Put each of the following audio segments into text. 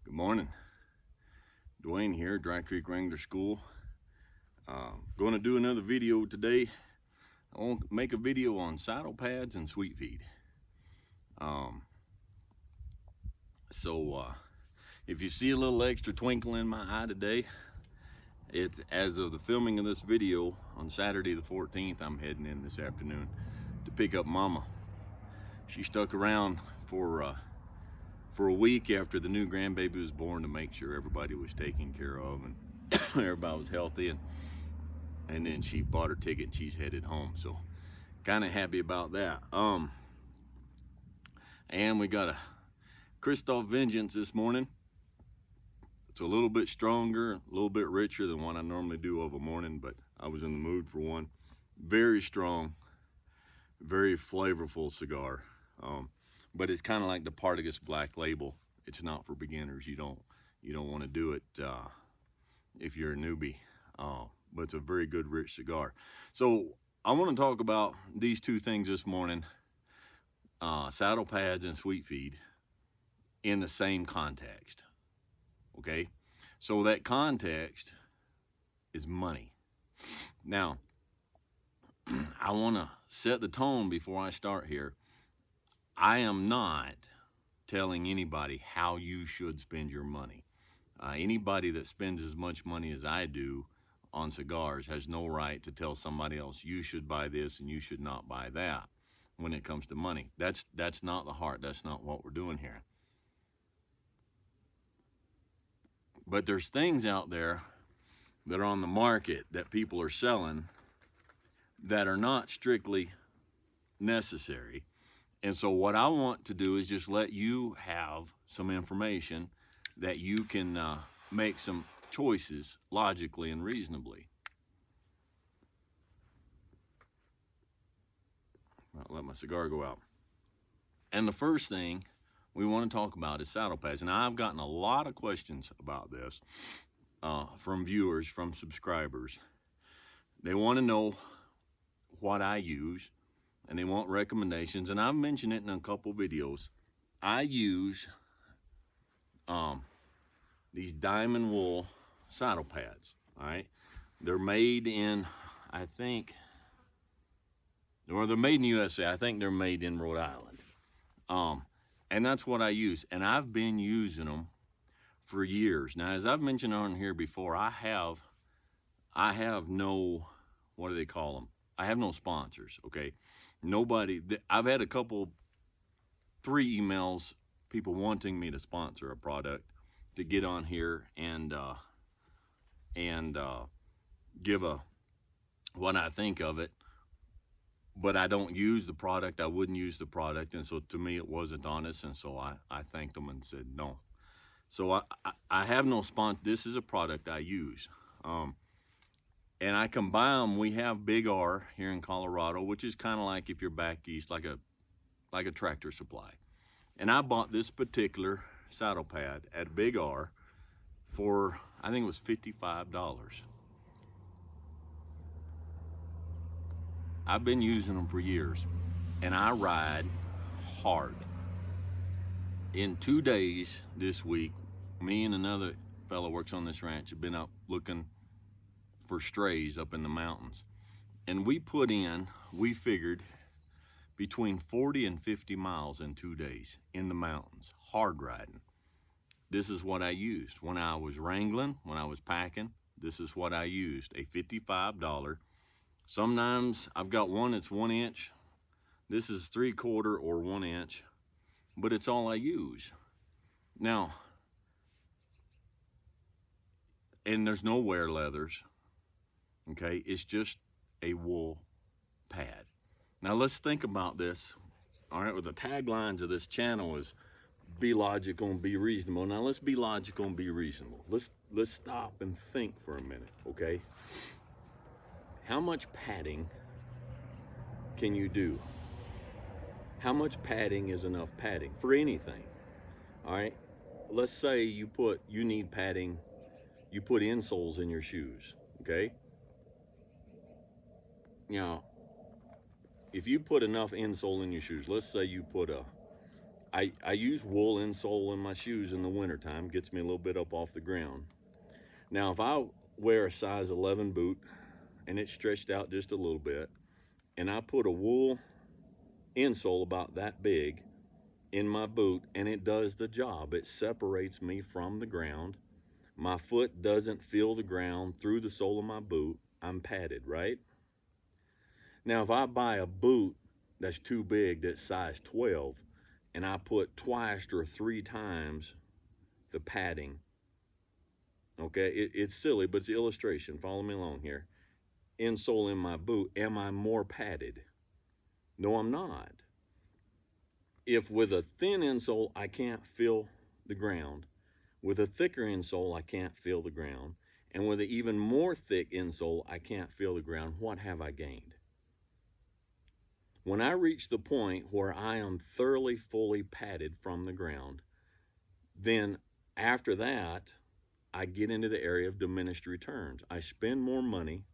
Good morning. Dwayne here, Dry Creek Wrangler School. Going to do another video today. I want to make a video on saddle pads and sweet feed. If you see a little extra twinkle in my eye today, it's as of the filming of this video on Saturday the 14th. I'm heading in this afternoon to pick up Mama. She stuck around for a week after the new grandbaby was born to make sure everybody was taken care of and everybody was healthy, and then she bought her ticket and she's headed home, so kind of happy about that. And we got a Christoph Vengeance this morning. It's a little bit stronger, a little bit richer than what I normally do of a morning, but I was in the mood for one. Very strong, very flavorful cigar. But it's kind of like the Partagas Black Label. It's not for beginners. You don't want to do it if you're a newbie. But it's a very good, rich cigar. So I want to talk about these two things this morning: saddle pads and sweet feed, in the same context. Okay, so that context is money. Now, I want to set the tone before I start here. I am not telling anybody how you should spend your money. Anybody that spends as much money as I do on cigars has no right to tell somebody else you should buy this and you should not buy that when it comes to money. That's not the heart. That's not what we're doing here. But there's things out there that are on the market that people are selling that are not strictly necessary. And so what I want to do is just let you have some information that you can make some choices logically and reasonably. I'll let my cigar go out. And the first thing we want to talk about is saddle pads. And I've gotten a lot of questions about this from viewers, from subscribers. They want to know what I use, and they want recommendations, and I've mentioned it in a couple videos. I use these diamond wool saddle pads. All right, they're made in, I think, or they're made in the USA. I think they're made in Rhode Island. And that's what I use, and I've been using them for years. Now, as I've mentioned on here before, I have no, what do they call them? I have no sponsors, okay? Nobody, I've had three emails, people wanting me to sponsor a product, to get on here and give what I think of it. But I don't use the product. I wouldn't use the product. And so to me, it wasn't honest. And so I thanked them and said no. So I have no sponsor. This is a product I use. And I can buy them. We have Big R here in Colorado, which is kind of like, if you're back east, like a Tractor Supply. And I bought this particular saddle pad at Big R for, I think it was $55. I've been using them for years, and I ride hard. In 2 days this week, me and another fellow works on this ranch have been up looking for strays up in the mountains, and we figured between 40 and 50 miles in 2 days in the mountains, hard riding. This is what I used when I was wrangling, when I was packing. This is what I used, a $55. Sometimes I've got one that's 1 inch. This is 3/4 or 1 inch, but it's all I use. Now, and there's no wear leathers, okay? It's just a wool pad. Now let's think about this. All right, well, the taglines of this channel is be logical and be reasonable. Now let's be logical and be reasonable. Let's stop and think for a minute, okay? How much padding can you do? How much padding is enough padding for anything? All right, let's say you need padding, you put insoles in your shoes, okay? Now, if you put enough insole in your shoes, let's say you put a I use wool insole in my shoes in the wintertime, gets me a little bit up off the ground. Now, if I wear a size 11 boot and it's stretched out just a little bit, and I put a wool insole about that big in my boot, and it does the job, it separates me from the ground. My foot doesn't feel the ground through the sole of my boot. I'm padded, right? Now, if I buy a boot that's too big, that's size 12, and I put twice or three times the padding, okay, it's silly, but it's an illustration. Follow me along here. Insole in my boot, am I more padded? No, I'm not. If with a thin insole, I can't feel the ground, with a thicker insole, I can't feel the ground, and with an even more thick insole, I can't feel the ground, what have I gained? When I reach the point where I am thoroughly, fully padded from the ground, then after that, I get into the area of diminished returns. I spend more money,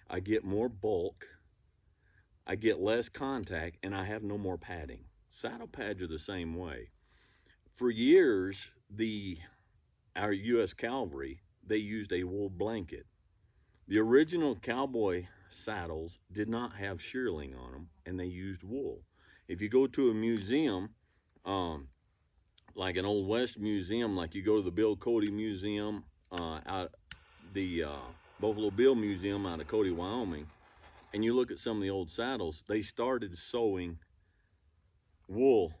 I get more bulk, I get less contact, and I have no more padding. Saddle pads are the same way. For years, our U.S. cavalry, they used a wool blanket. The original cowboy saddles did not have shearling on them, and they used wool. If you go to a museum, um, like an Old West museum, like you go to the Bill Cody Museum, out the Buffalo Bill Museum out of Cody, Wyoming, and you look at some of the old saddles, they started sewing wool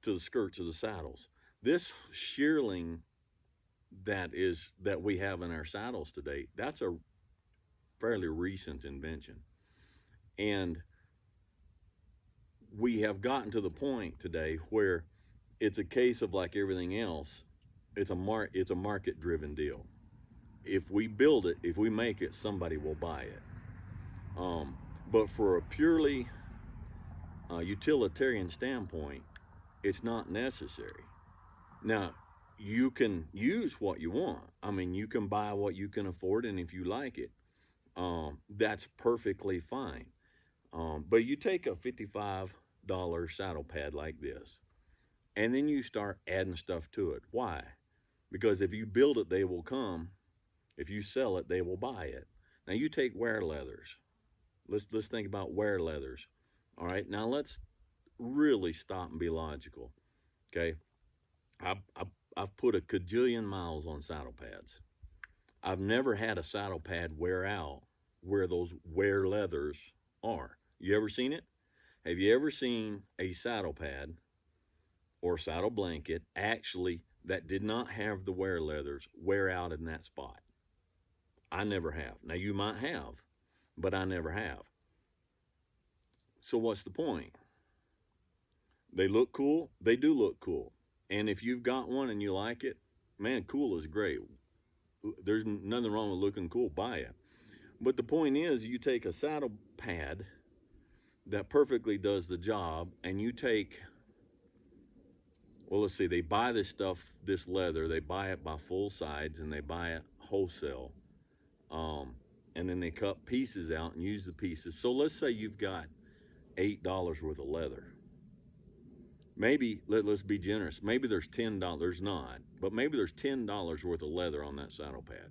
to the skirts of the saddles. This shearling that we have in our saddles today, that's a fairly recent invention. And we have gotten to the point today where it's a case of, like everything else, it's a market driven deal. If we build it, if we make it, somebody will buy it. Um, but for a purely utilitarian standpoint, it's not necessary. Now, you can use what you want. I mean, you can buy what you can afford, and if you like it, that's perfectly fine. But you take a $55 saddle pad like this, and then you start adding stuff to it. Why? Because if you build it, they will come. If you sell it, they will buy it. Now you take wear leathers. Let's think about wear leathers. All right. Now let's really stop and be logical. Okay. I've put a cajillion miles on saddle pads. I've never had a saddle pad wear out where those wear leathers are. You ever seen it? Have you ever seen a saddle pad or saddle blanket actually that did not have the wear leathers wear out in that spot? I never have. Now you might have, but I never have. So what's the point? They look cool. They do look cool. And if you've got one and you like it, man, cool is great. There's nothing wrong with looking cool. Buy it. But the point is, you take a saddle pad that perfectly does the job, and you take, well, let's see, they buy this stuff, this leather, they buy it by full sides, and they buy it wholesale. And then they cut pieces out and use the pieces. So let's say you've got $8 worth of leather. Maybe let's be generous. Maybe there's $10. There's not, but maybe there's $10 worth of leather on that saddle pad.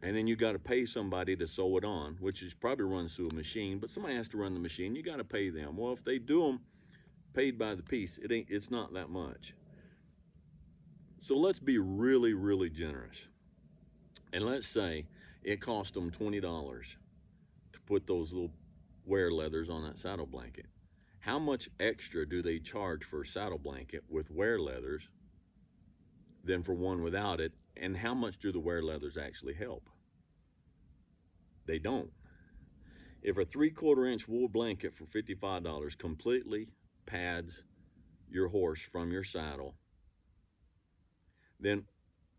And then you got to pay somebody to sew it on, which is probably runs through a machine. But somebody has to run the machine. You got to pay them. Well, if they do them paid by the piece, it's not that much. So let's be really, really generous. And let's say it cost them $20 to put those little wear leathers on that saddle blanket. How much extra do they charge for a saddle blanket with wear leathers than for one without it? And how much do the wear leathers actually help? They don't. If a 3/4 inch wool blanket for $55 completely pads your horse from your saddle, then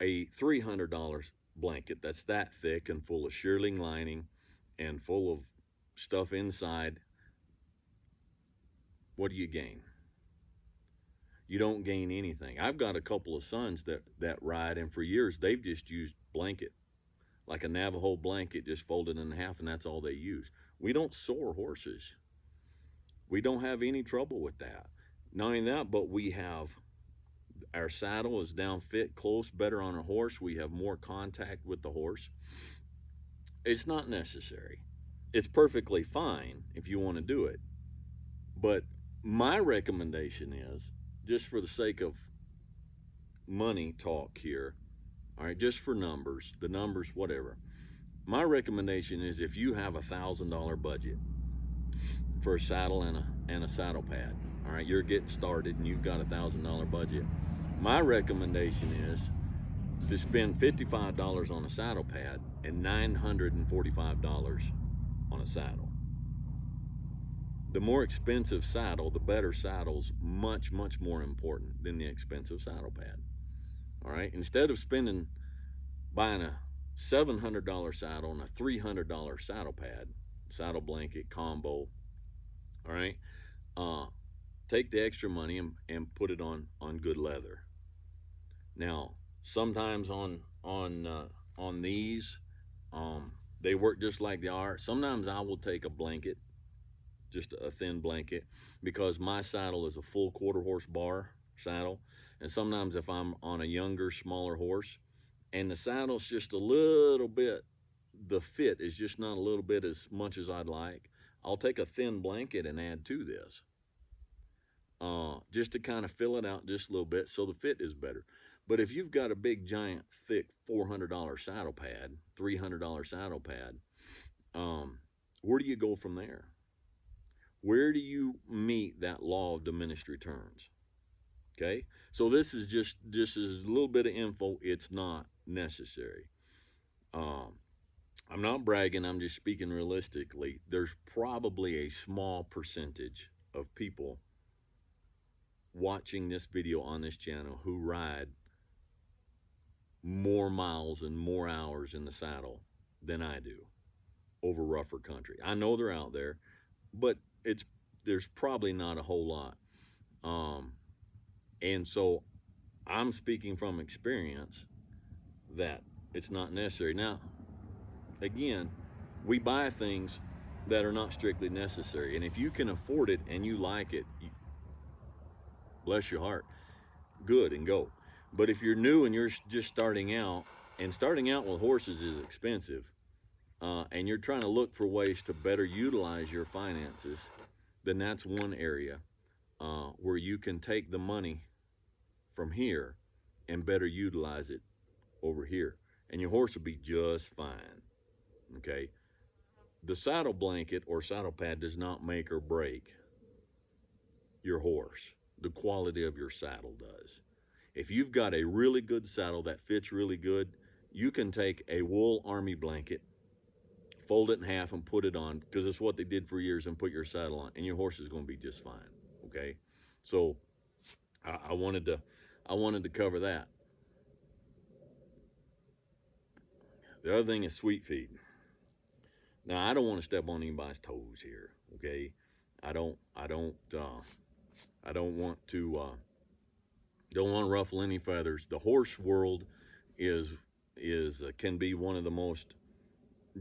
a $300 blanket that's that thick and full of shearling lining and full of stuff inside, what do you gain? You don't gain anything. I've got a couple of sons that ride, and for years they've just used blanket, like a Navajo blanket, just folded in half, and that's all they use. We don't soar horses. We don't have any trouble with that. Not only that, but we have our saddle is down fit, close, better on a horse. We have more contact with the horse. It's not necessary. It's perfectly fine if you want to do it. But my recommendation is, just for the sake of money talk here, all right, just for numbers, the numbers, whatever. My recommendation is if you have $1,000 budget for a saddle and a saddle pad, all right, you're getting started and you've got $1,000 budget. My recommendation is to spend $55 on a saddle pad and $945 on a saddle. The more expensive saddle, the better saddle's much more important than the expensive saddle pad. All right, instead of buying a $700 saddle and a $300 saddle pad, saddle blanket combo, all right, uh, take the extra money and put it on good leather. Now, sometimes on these, they work just like they are. Sometimes I will take a blanket, just a thin blanket, because my saddle is a full quarter horse bar saddle, and sometimes if I'm on a younger, smaller horse, and the saddle's just a little bit, the fit is just not a little bit as much as I'd like, I'll take a thin blanket and add to this, just to kind of fill it out just a little bit so the fit is better. But if you've got a big, giant, thick $400 saddle pad, $300 saddle pad, where do you go from there? Where do you meet that law of diminished returns? Okay, so this is a little bit of info. It's not necessary. Um, I'm not bragging. I'm just speaking realistically. There's probably a small percentage of people watching this video on this channel who ride more miles and more hours in the saddle than I do over rougher country. I know they're out there, but it's there's probably not a whole lot. Um, and so I'm speaking from experience that it's not necessary. Now, again, we buy things that are not strictly necessary. And if you can afford it and you like it, bless your heart, good and go. But if you're new and you're just starting out, and starting out with horses is expensive, and you're trying to look for ways to better utilize your finances, then that's one area where you can take the money from here and better utilize it over here. And your horse will be just fine. Okay? The saddle blanket or saddle pad does not make or break your horse. The quality of your saddle does. If you've got a really good saddle that fits really good, you can take a wool army blanket, fold it in half, and put it on, because it's what they did for years, and put your saddle on, and your horse is going to be just fine. Okay, so I wanted to cover that. The other thing is sweet feed. Now, I don't want to step on anybody's toes here. Okay, I don't want to ruffle any feathers. The horse world is can be one of the most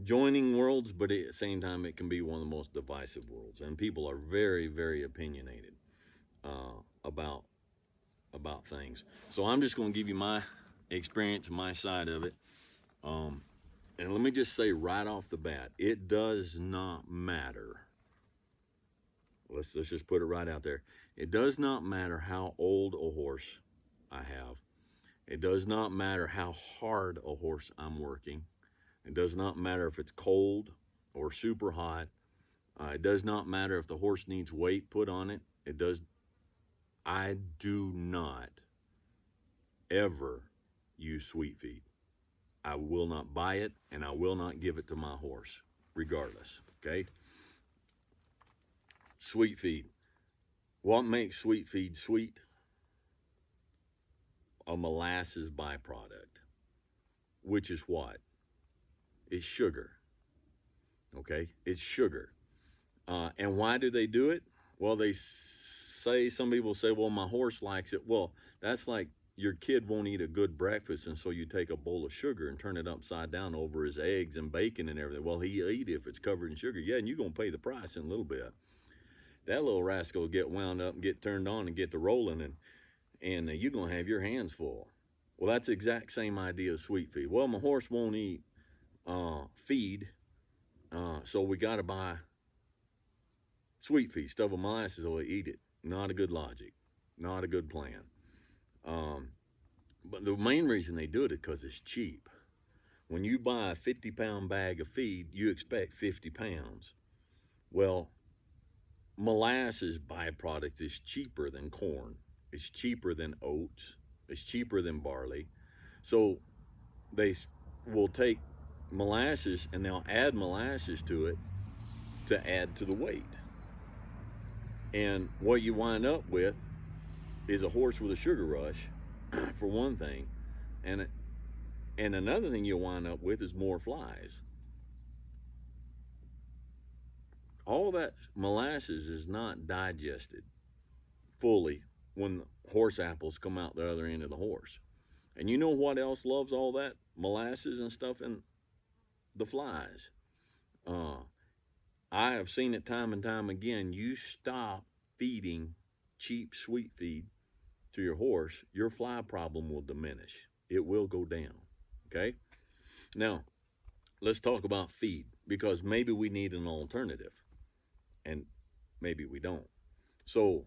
joining worlds, but at the same time, it can be one of the most divisive worlds, and people are very opinionated about things. So I'm just going to give you my experience, my side of it, and let me just say right off the bat, it does not matter. Let's just put it right out there. It does not matter how old a horse I have. It does not matter how hard a horse I'm working. It does not matter if it's cold or super hot. It does not matter if the horse needs weight put on it. I do not ever use sweet feed. I will not buy it, and I will not give it to my horse, regardless. Okay? Sweet feed. What makes sweet feed sweet? A molasses byproduct, which is what? It's sugar. Okay? It's sugar. And why do they do it? Well, some people say, well, my horse likes it. Well, that's like your kid won't eat a good breakfast, and so you take a bowl of sugar and turn it upside down over his eggs and bacon and everything. Well, he'll eat it if it's covered in sugar. Yeah, and you're going to pay the price in a little bit. that little rascal will get wound up and get turned on and get to rolling, and you're going to have your hands full. Well, that's the exact same idea of sweet feed. Well, my horse won't eat feed, so we got to buy sweet feed. Stuff with molasses will eat it. Not a good logic. Not a good plan. Um, but the main reason they do it is because it's cheap. When you buy a 50-pound bag of feed, you expect 50 pounds. Well, molasses byproduct is cheaper than corn. It's cheaper than oats. It's cheaper than barley. So they will take molasses and they'll add molasses to it to add to the weight. And what you wind up with is a horse with a sugar rush, for one thing, and another thing you'll wind up with is more flies. All that molasses is not digested fully when the horse apples come out the other end of the horse. And you know what else loves all that molasses and stuff? And the flies. Uh, I have seen it time and time again. You stop feeding cheap sweet feed to your horse, your fly problem will diminish. It will go down. Okay? Now, let's talk about feed because maybe we need an alternative and maybe we don't. So,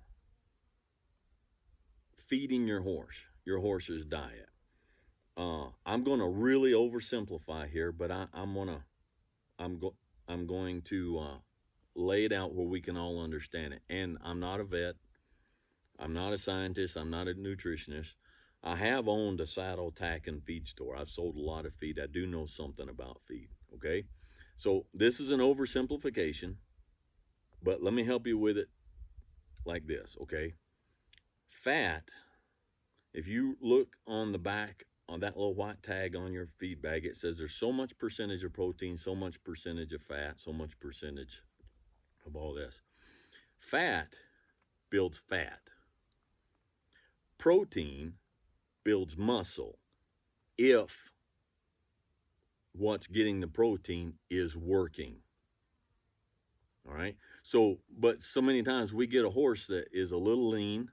feeding your horse's diet. I'm going to really oversimplify here, but I'm going to lay it out where we can all understand it. And I'm not a vet. I'm not a scientist. I'm not a nutritionist. I have owned a saddle, tack, and feed store. I've sold a lot of feed. I do know something about feed. Okay, so this is an oversimplification, but let me help you with it like this. Okay, fat. If you look on the back on that little white tag on your feed bag, it says there's so much percentage of protein, so much percentage of fat, so much percentage of all this. Fat builds fat. Protein builds muscle if what's getting the protein is working. All right. So, but so many times we get a horse that is a little lean,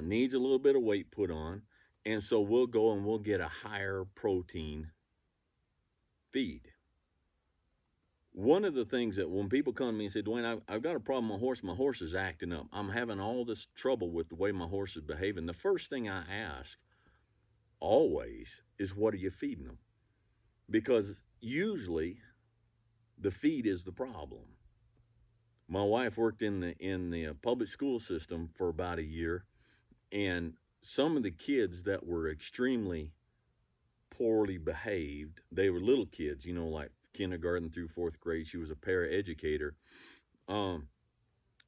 needs a little bit of weight put on, and so we'll go and we'll get a higher protein feed. One of the things that when people come to me and say, Dwayne, I've got a problem with my horse is acting up. I'm having all this trouble with the way my horse is behaving. The first thing I ask always is, what are you feeding them? Because usually the feed is the problem. My wife worked in the public school system for about a year, and some of the kids that were extremely poorly behaved, they were little kids, like kindergarten through fourth grade. She was a paraeducator.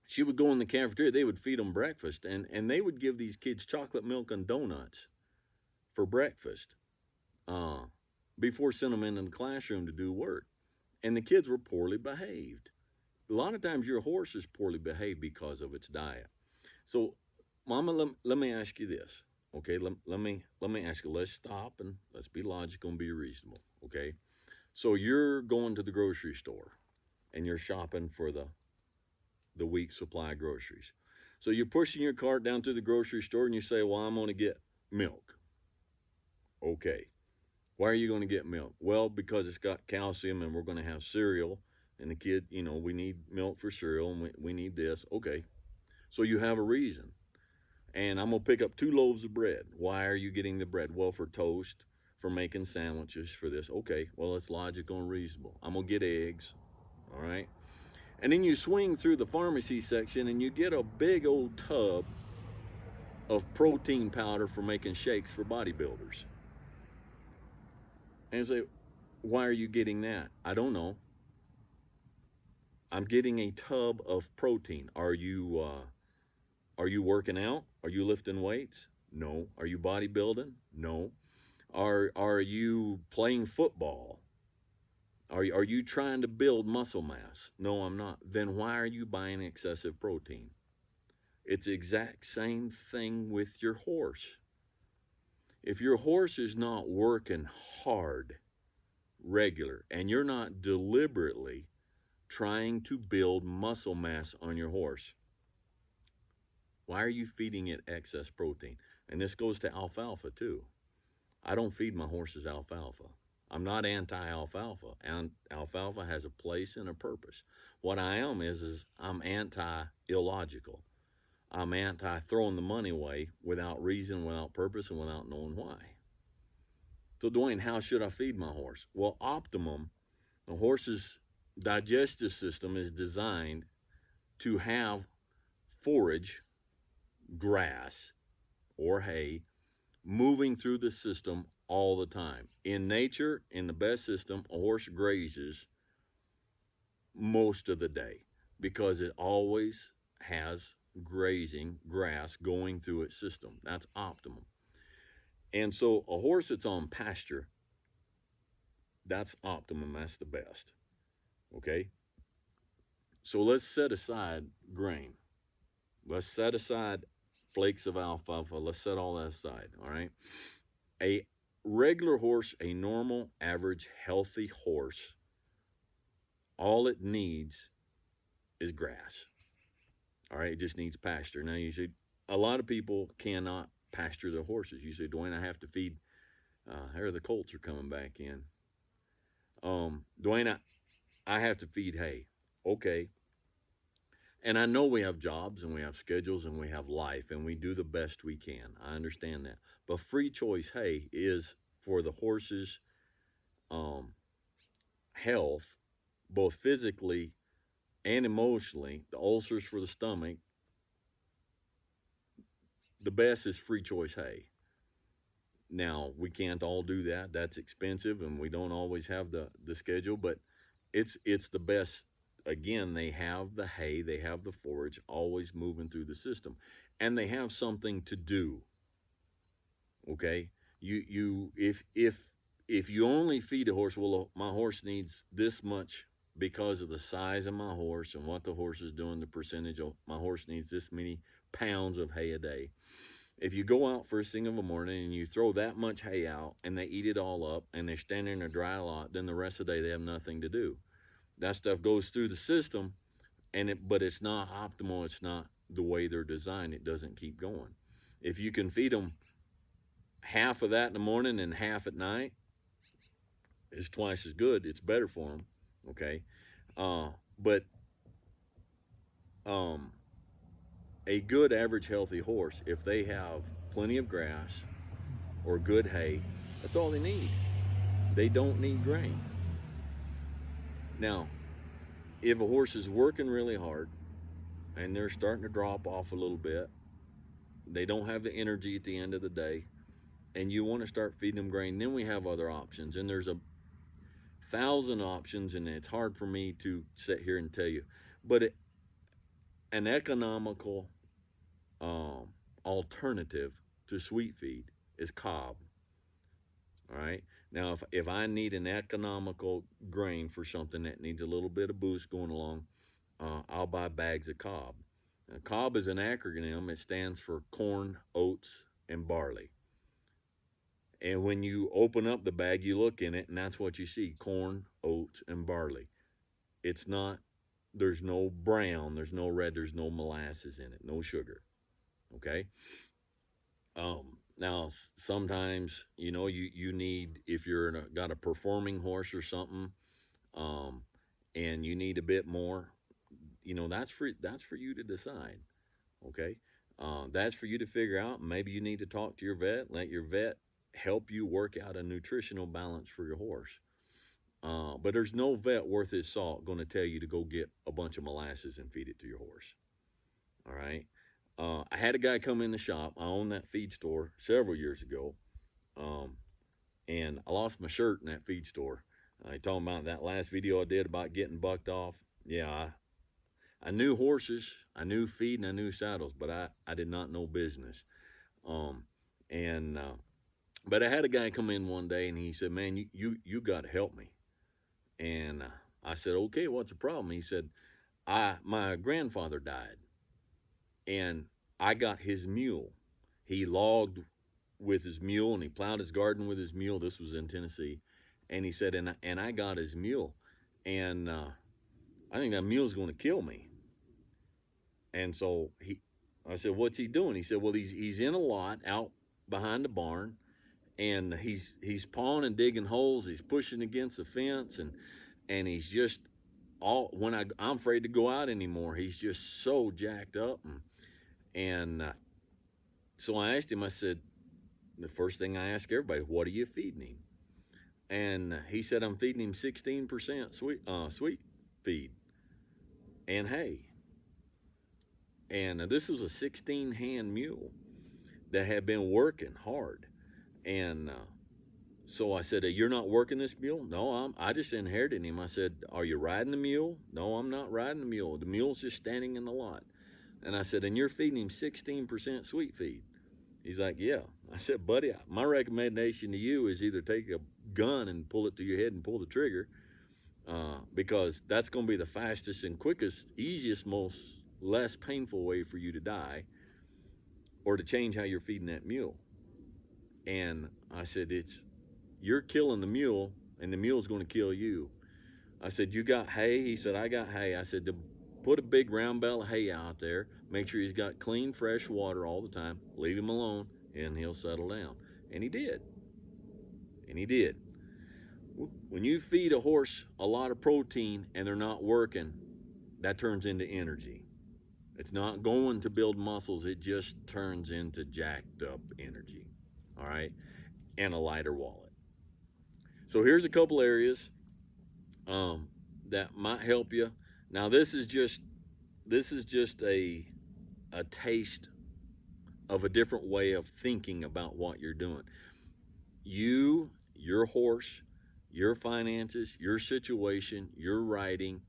She would go in the cafeteria, they would feed them breakfast, and they would give these kids chocolate milk and donuts for breakfast before sending them in the classroom to do work. And the kids were poorly behaved. A lot of times your horse is poorly behaved because of its diet. So, Mama, let me ask you this. Okay, let me ask you. Let's stop and let's be logical and be reasonable. Okay, so you're going to the grocery store and you're shopping for the week's supply of groceries. So you're pushing your cart down to the grocery store and you say, "Well, I'm going to get milk." Okay, why are you going to get milk? Well, because it's got calcium and we're going to have cereal. And the kid, we need milk for cereal and we need this. Okay, so you have a reason. And I'm going to pick up 2 loaves of bread. Why are you getting the bread? Well, for toast, for making sandwiches, for this. Okay, well, it's logical and reasonable. I'm going to get eggs, all right? And then you swing through the pharmacy section and you get a big old tub of protein powder for making shakes for bodybuilders. And you say, why are you getting that? I don't know. I'm getting a tub of protein. Are you working out? Are you lifting weights? No. Are you bodybuilding? No. Are you playing football? Are you trying to build muscle mass? No, I'm not. Then why are you buying excessive protein? It's the exact same thing with your horse. If your horse is not working hard, regular, and you're not deliberately trying to build muscle mass on your horse. Why are you feeding it excess protein? And this goes to alfalfa too. I don't feed my horses alfalfa. I'm not anti-alfalfa, and alfalfa has a place and a purpose. What I am is I'm anti-illogical. I'm anti throwing the money away without reason, without purpose, and without knowing why. So, Dwayne, how should I feed my horse? Well, optimum, the horse's digestive system is designed to have forage, grass, or hay moving through the system all the time. In nature, in the best system, a horse grazes most of the day because it always has grazing grass going through its system. That's optimum. And so a horse that's on pasture, that's optimum. That's the best. Okay. So let's set aside grain. Let's set aside flakes of alfalfa. Let's set all that aside. All right. A regular horse, a normal, average, healthy horse, all it needs is grass. All right. It just needs pasture. Now, you say, a lot of people cannot pasture their horses. You say, Dwayne, I have to feed. Here the colts are coming back in. Dwayne, I have to feed hay. Okay. And I know we have jobs and we have schedules and we have life and we do the best we can. I understand that. But free choice hay is for the horse's um, health, both physically and emotionally. The ulcers for the stomach, the best is free choice hay. Now, we can't all do that. That's expensive and we don't always have the schedule, but it's the best. Again, they have the hay, they have the forage always moving through the system, and they have something to do. Okay, if you only feed a horse, well, my horse needs this much because of the size of my horse and what the horse is doing, the percentage of my horse needs this many pounds of hay a day. If you go out first thing in the morning and you throw that much hay out and they eat it all up and they stand in a dry lot, then the rest of the day they have nothing to do. That stuff goes through the system, but it's not optimal. It's not the way they're designed. It doesn't keep going. If you can feed them half of that in the morning and half at night, it's twice as good. It's better for them. Okay, but um, a good average healthy horse, if they have plenty of grass or good hay, that's all they need. They don't need grain. Now, if a horse is working really hard and they're starting to drop off a little bit, they don't have the energy at the end of the day, and you want to start feeding them grain, then we have other options. And there's 1,000 options, and it's hard for me to sit here and tell you. But an economical alternative to sweet feed is cob. All right. Now, if I need an economical grain for something that needs a little bit of boost going along, I'll buy bags of cob. Now, cob is an acronym. It stands for corn, oats, and barley. And when you open up the bag, you look in it, and that's what you see: corn, oats, and barley. It's not, there's no brown, there's no red, there's no molasses in it, no sugar. Okay? Now, sometimes, you need, if got a performing horse or something, um, and you need a bit more, that's for you to decide. Okay? That's for you to figure out. Maybe you need to talk to your vet, let your vet help you work out a nutritional balance for your horse. But there's no vet worth his salt going to tell you to go get a bunch of molasses and feed it to your horse. All right. I had a guy come in the shop. I owned that feed store several years ago. Um, and I lost my shirt in that feed store. Talking about that last video I did about getting bucked off. Yeah, I knew horses, I knew feed, and I knew saddles, but I did not know business. Um, and But I had a guy come in one day and he said, "Man, you got to help me." And I said, "Okay, what's the problem?" He said, my grandfather died, and I got his mule. He logged with his mule and he plowed his garden with his mule. This was in Tennessee, and he said, and I got his mule, and I think that mule's going to kill me. And so I said, what's he doing? He said, well, he's in a lot out behind the barn, and he's pawing and digging holes. He's pushing against the fence, and he's just all when I'm afraid to go out anymore. He's just so jacked up, and so I asked him. I said, the first thing I ask everybody, what are you feeding him? And he said, I'm feeding him 16% sweet feed and hay. And this was a 16 hand mule that had been working hard. And so I said, you're not working this mule? No, I just inherited him. I said, are you riding the mule? No, I'm not riding the mule. The mule's just standing in the lot. And I said, and you're feeding him 16% sweet feed? He's like, yeah. I said, buddy, my recommendation to you is either take a gun and pull it to your head and pull the trigger, because that's going to be the fastest and quickest, easiest, most less painful way for you to die, or to change how you're feeding that mule. And I said, you're killing the mule, and the mule's going to kill you. I said, you got hay? He said, I got hay. I said, put a big round bale of hay out there. Make sure he's got clean, fresh water all the time. Leave him alone, and he'll settle down. And he did. And he did. When you feed a horse a lot of protein and they're not working, that turns into energy. It's not going to build muscles. It just turns into jacked up energy. All right? And a lighter wallet. So here's a couple areas that might help you. Now this is just a taste of a different way of thinking about what you're doing. You, your horse, your finances, your situation, your riding,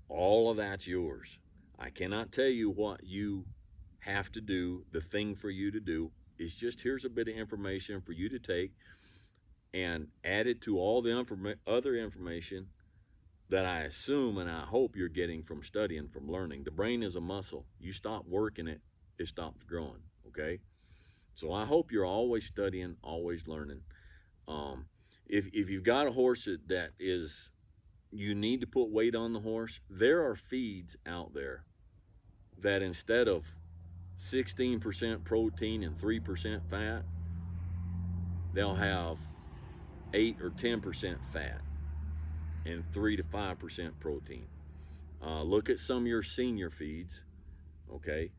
all of that's yours. I cannot tell you what you have to do. The thing for you to do is just, here's a bit of information for you to take and add it to all the other information that I assume and I hope you're getting from studying, from learning. The brain is a muscle. You stop working it, it stops growing, okay? So I hope you're always studying, always learning. If you've got a horse that is, you need to put weight on the horse, there are feeds out there that instead of 16% protein and 3% fat, they'll have 8 or 10% fat and 3 to 5% protein. Look at some of your senior feeds, okay?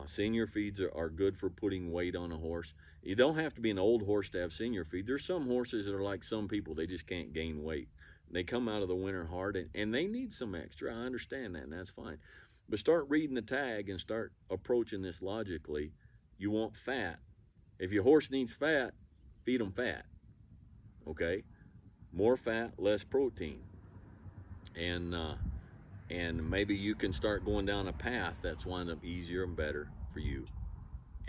Senior feeds are good for putting weight on a horse. You don't have to be an old horse to have senior feed. There's some horses that are like some people, they just can't gain weight. They come out of the winter hard, and they need some extra. I understand that, and that's fine. But start reading the tag and start approaching this logically. You want fat. If your horse needs fat, feed them fat, okay? More fat, less protein. And maybe you can start going down a path that's wind up easier and better for you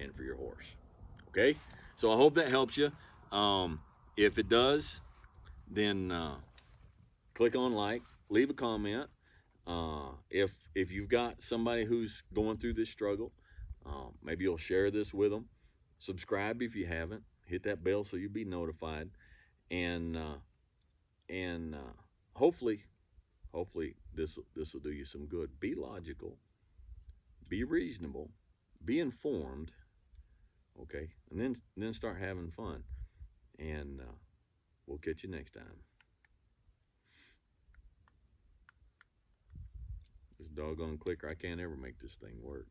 and for your horse. Okay? So I hope that helps you. If it does, then click on like, leave a comment. If you've got somebody who's going through this struggle, maybe you'll share this with them. Subscribe if you haven't. Hit that bell so you'll be notified. And hopefully this will do you some good. Be logical, be reasonable, be informed, okay, and then start having fun. And we'll catch you next time. This doggone clicker, I can't ever make this thing work.